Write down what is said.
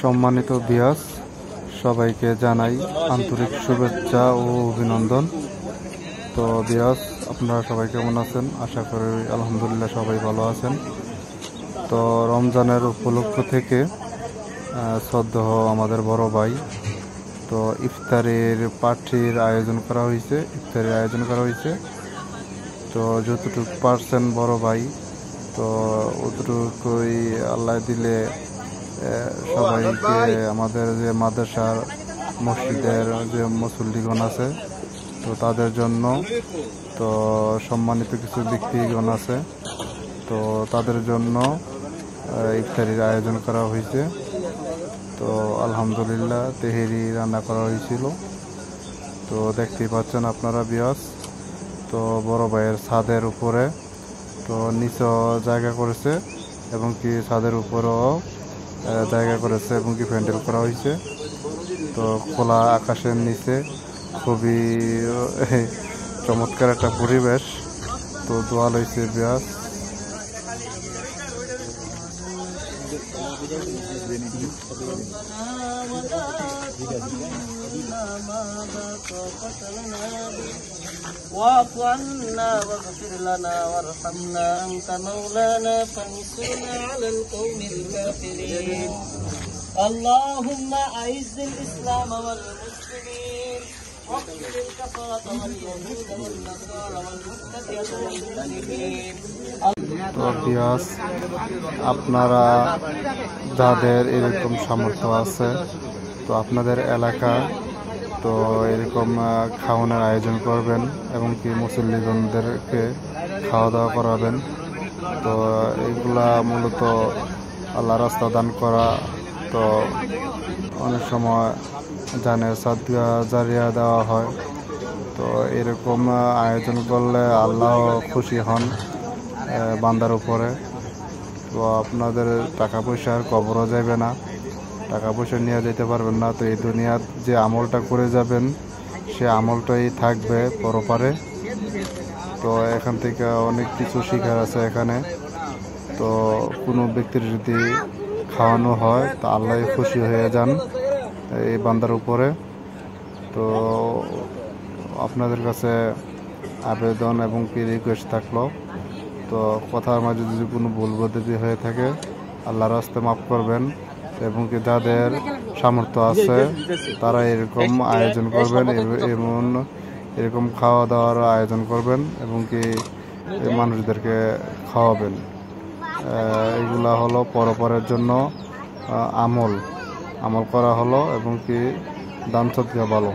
সম্মানিত ভিউয়ার্স, সবাইকে জানাই আন্তরিক শুভেচ্ছা ও অভিনন্দন। তো ভিউয়ার্স, আপনারা সবাই কেমন আছেন? আশা করি আলহামদুলিল্লাহ সবাই ভালো আছেন। তো রমজানের উপলক্ষ থেকে শ্রদ্ধেয় আমাদের বড় ভাই, তো ইফতারের পার্টির আয়োজন করা হয়েছে। তো যতটুকু পারছেন বড় ভাই, তো অতটুকুই আল্লাহ দিলে সবাইকে, আমাদের যে মাদ্রাসার মসজিদের যে মুসল্লিগণ আছে, তো তাদের জন্য, তো সম্মানিত কিছু ব্যক্তিগণ আছে, তো তাদের জন্য ইফতারির আয়োজন করা হয়েছে। তো আলহামদুলিল্লাহ তেহেরি রান্না করা হয়েছিল। তো দেখতেই পাচ্ছেন আপনারা ভিউয়ার্স, তো বড় ভাইয়ের ছাদের উপরে তো নিচে জায়গা করেছে এবং কি ছাদের উপরেও জায়গা করেছে এবং কি প্যান্ডেল করা হয়েছে। তো খোলা আকাশের নিচে খুবই চমৎকার একটা পরিবেশ। তো দোয়া লইছে ভিউয়ার্স। واعف عنا واغفر لنا وارحمنا أنت مولانا فانصرنا على القوم الكافرين. اللهم أعز الإسلام والمسلمين واقتل الكفرة واليهود والنصارى والمبتدعة والمجرمين. তো ভিউয়ার্স, আপনারা যাদের এরকম সামর্থ্য আছে, তো আপনাদের এলাকা তো এরকম খাওয়ানোর আয়োজন করবেন এবং কি মুসল্লিগণদেরকে খাওয়া দাওয়া করাবেন। তো এগুলা মূলত আল্লাহ রাস্তা দান করা। তো অনেক সময় জানে সাদকা জারিয়া দেওয়া হয়। তো এরকম আয়োজন করলে আল্লাহ খুশি হন বান্দার উপরে। তো আপনাদের টাকা পয়সার কবরও যাবে না, টাকা পয়সা নিয়ে যেতে পারবেন না। তো এই দুনিয়ার যে আমলটা করে যাবেন, সে আমলটাই থাকবে পরপারে। তো এখান থেকে অনেক কিছু শিখার আছে এখানে। তো কোনো ব্যক্তির যদি খাওয়ানো হয়, তো আল্লাহ খুশি হয়ে যান এই বান্দার উপরে। তো আপনাদের কাছে আবেদন এবং কি রিকোয়েস্ট থাকলো, তো কথার মাঝে যদি কোনো ভুল বোঝাবুঝি হয়ে থাকে, আল্লাহর রাস্তায় মাফ করবেন এবং কি যাদের সামর্থ্য আছে তারা এরকম আয়োজন করবেন, এরকম খাওয়া দাওয়ার আয়োজন করবেন এবং কি মানুষদেরকে খাওয়াবেন। এগুলা হলো পরপরের জন্য আমল করা হলো এবং কি দান সদকা ভালো।